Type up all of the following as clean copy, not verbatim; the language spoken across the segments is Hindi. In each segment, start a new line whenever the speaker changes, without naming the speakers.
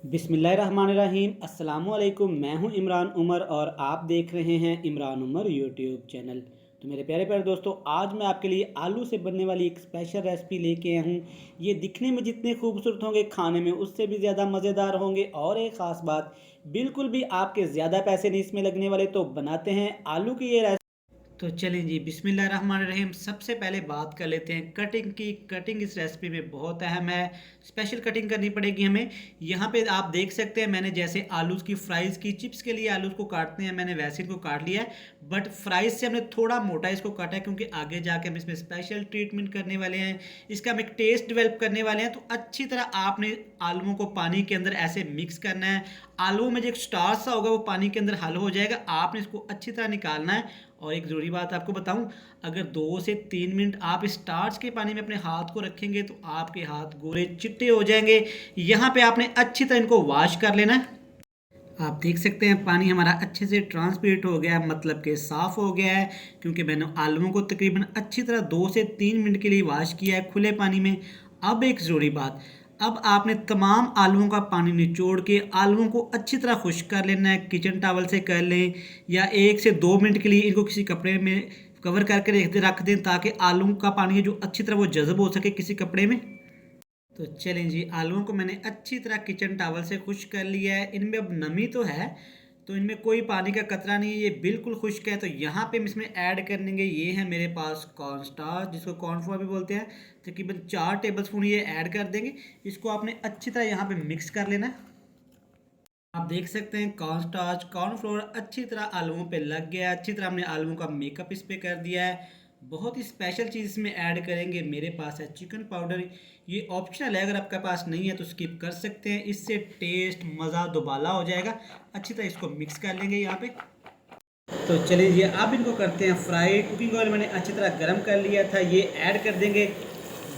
बिस्मिल्लाहिर्रहमानिर्रहीम अस्सलामुअलैकुम। मैं हूं इमरान उमर और आप देख रहे हैं इमरान उमर यूट्यूब चैनल। तो मेरे प्यारे प्यारे दोस्तों, आज मैं आपके लिए आलू से बनने वाली एक स्पेशल रेसिपी लेके आया हूं। ये दिखने में जितने खूबसूरत होंगे, खाने में उससे भी ज़्यादा मज़ेदार होंगे। और एक ख़ास बात, बिल्कुल भी आपके ज़्यादा पैसे नहीं इसमें लगने वाले। तो बनाते हैं आलू की ये रेसिपी। तो चलें जी, बिस्मिल्लाहिर्रहमानिर्रहीम। सबसे पहले बात कर लेते हैं कटिंग की। कटिंग इस रेसिपी में बहुत अहम है। स्पेशल कटिंग करनी पड़ेगी हमें। यहाँ पे आप देख सकते हैं, मैंने जैसे आलूज़ की फ्राइज़ की चिप्स के लिए आलूज़ को काटते हैं, मैंने वैसे इनको काट लिया है। बट फ्राइज़ से हमने थोड़ा मोटा इसको काटा है, क्योंकि आगे जाके हम इसमें स्पेशल ट्रीटमेंट करने वाले हैं। इसका हम एक टेस्ट डेवलप करने वाले हैं। तो अच्छी तरह आपने आलूओं को पानी के अंदर ऐसे मिक्स करना है। आलू में जो एक स्टार्च सा होगा वो पानी के अंदर हल हो जाएगा। आपने इसको अच्छी तरह निकालना है। और एक ज़रूरी बात आपको बताऊं, अगर 2 से 3 मिनट आप स्टार्च के पानी में अपने हाथ को रखेंगे तो आपके हाथ गोरे चिट्टे हो जाएंगे। यहाँ पे आपने अच्छी तरह इनको वॉश कर लेना है। आप देख सकते हैं पानी हमारा अच्छे से ट्रांसपेरेंट हो गया है, मतलब कि साफ़ हो गया है, क्योंकि मैंने आलूओं को तकरीबन अच्छी तरह 2 से 3 मिनट के लिए वॉश किया है खुले पानी में। अब एक ज़रूरी बात, अब आपने तमाम आलूओं का पानी निचोड़ के आलूओं को अच्छी तरह खुश्क कर लेना है। किचन टॉवल से कर लें या 1 से 2 मिनट के लिए इनको किसी कपड़े में कवर करके रख दें, ताकि आलू का पानी है जो अच्छी तरह वो जज़ब हो सके किसी कपड़े में। तो चलें जी, आलूओं को मैंने अच्छी तरह किचन टॉवल से खुश्क कर लिया है। इनमें अब नमी तो है, तो इनमें कोई पानी का कतरा नहीं है, ये बिल्कुल खुश्क है। तो यहाँ पे हम इसमें ऐड कर लेंगे, ये है मेरे पास कॉर्नस्टार्च, जिसको कॉर्नफ्लोर भी बोलते हैं। तकरीबन 4 टेबलस्पून ये ऐड कर देंगे। इसको आपने अच्छी तरह यहाँ पे मिक्स कर लेना है। आप देख सकते हैं कॉर्नस्टार्च कॉर्नफ्लोर अच्छी तरह आलूओं पे लग गया है। अच्छी तरह हमने आलूओं का मेकअप इस पे कर दिया है। बहुत ही स्पेशल चीज़ इसमें ऐड करेंगे, मेरे पास है चिकन पाउडर। ये ऑप्शनल है, अगर आपके पास नहीं है तो स्किप कर सकते हैं। इससे टेस्ट मज़ा दोबाला हो जाएगा। अच्छी तरह इसको मिक्स कर लेंगे यहाँ पे। तो चलिए जी, अब इनको करते हैं फ्राई। कुकिंग ऑयल मैंने अच्छी तरह गर्म कर लिया था, ये ऐड कर देंगे।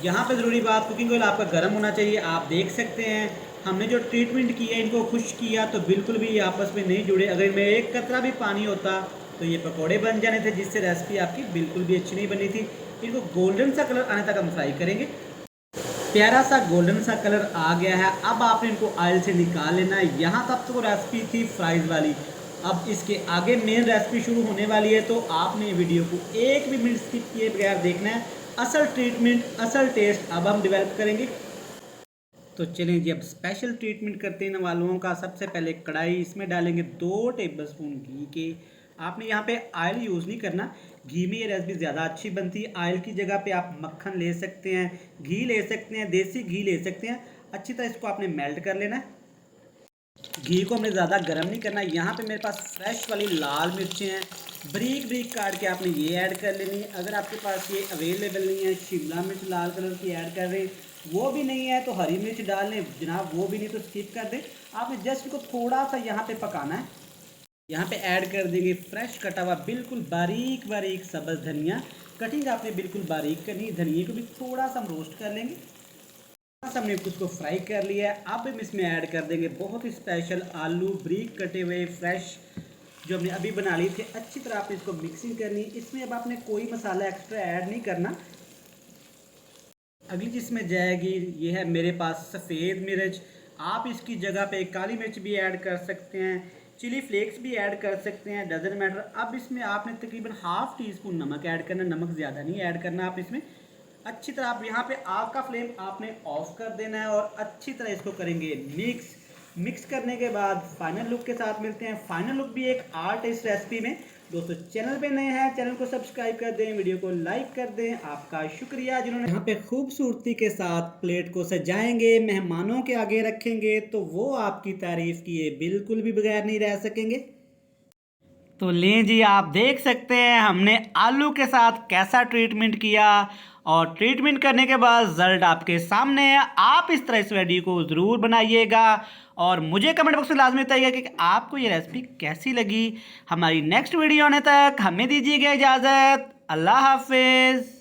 यहाँ पे ज़रूरी बात, कुकिंग ऑयल आपका गर्म होना चाहिए। आप देख सकते हैं हमने जो ट्रीटमेंट किया, इनको खुश्क किया, तो बिल्कुल भी ये आपस में नहीं जुड़े। अगर इनमें एक कतरा भी पानी होता तो ये पकौड़े बन जाने थे, जिससे रेसिपी आपकी बिल्कुल भी अच्छी नहीं बनी थी। इनको गोल्डन सा कलर आने तक हम फ्राई करेंगे। प्यारा सा गोल्डन सा कलर आ गया है। अब आपने इनको ऑयल से निकाल लेना है। यहाँ तक तो रेसिपी थी फ्राइज़ वाली। अब इसके आगे मेन रेसिपी शुरू होने वाली है, तो आपने वीडियो को एक भी मिनट स्किप किए बगैर देखना है। असल ट्रीटमेंट, असल टेस्ट अब हम डेवलप करेंगे। तो चलें जी, अब स्पेशल ट्रीटमेंट करते हैं आलूओं का। सबसे पहले कढ़ाई, इसमें डालेंगे 2 टेबलस्पून घी के। आपने यहाँ पे ऑयल यूज़ नहीं करना, घी में ये रेसिपी ज़्यादा अच्छी बनती है। ऑयल की जगह पे आप मक्खन ले सकते हैं, घी ले सकते हैं, देसी घी ले सकते हैं। अच्छी तरह इसको आपने मेल्ट कर लेना है। घी को हमने ज़्यादा गर्म नहीं करना। यहाँ पे मेरे पास फ्रेश वाली लाल मिर्चें हैं, बारीक बारीक काट के आपने ये ऐड कर लेनी है। अगर आपके पास ये अवेलेबल नहीं है, शिमला मिर्च लाल कलर की ऐड कर रहे हैं, वो भी नहीं है तो हरी मिर्च डाल लें जनाब, वो भी नहीं तो स्किप कर दें। आपने जस्ट इसको थोड़ा सा यहाँ पे पकाना है। यहाँ पे ऐड कर देंगे फ्रेश कटा हुआ बिल्कुल बारीक बारीक सब्ज़ धनिया। कटिंग आपने बिल्कुल बारीक करनी। धनिए को भी थोड़ा सा हम रोस्ट कर लेंगे। हमने उसको फ्राई कर लिया है। अब हम इसमें ऐड कर देंगे बहुत ही स्पेशल आलू बारीक कटे हुए फ्रेश, जो हमने अभी बना लिए थे। अच्छी तरह आपने इसको मिक्सिंग करनी। इसमें अब आपने कोई मसाला एक्स्ट्रा ऐड नहीं करना। अगली जिसमें जाएगी, ये है मेरे पास सफ़ेद मिर्च। आप इसकी जगह पे काली मिर्च भी ऐड कर सकते हैं, चिली फ्लेक्स भी ऐड कर सकते हैं, डजन मैटर। अब इसमें आपने तकरीबन ½ टीस्पून नमक ऐड करना। नमक ज़्यादा नहीं ऐड करना आप इसमें। अच्छी तरह आप यहाँ पे आग का फ्लेम आपने ऑफ कर देना है और अच्छी तरह इसको करेंगे मिक्स। मिक्स करने के बाद फाइनल लुक के साथ मिलते हैं। फाइनल लुक भी एक आर्ट है इस रेसिपी में। दोस्तों, चैनल पे नए हैं, चैनल को सब्सक्राइब कर दें, वीडियो को लाइक कर दें। आपका शुक्रिया जिन्होंने यहाँ पे खूबसूरती के साथ प्लेट को सजाएंगे, मेहमानों के आगे रखेंगे, तो वो आपकी तारीफ किए बिल्कुल भी बगैर नहीं रह सकेंगे। तो लें जी, आप देख सकते हैं हमने आलू के साथ कैसा ट्रीटमेंट किया, और ट्रीटमेंट करने के बाद रिजल्ट आपके सामने है। आप इस तरह इस वीडियो को ज़रूर बनाइएगा और मुझे कमेंट बॉक्स में लाजमी बताइएगा कि आपको ये रेसिपी कैसी लगी। हमारी नेक्स्ट वीडियो आने तक हमें दीजिएगा इजाज़त। अल्लाह हाफिज़।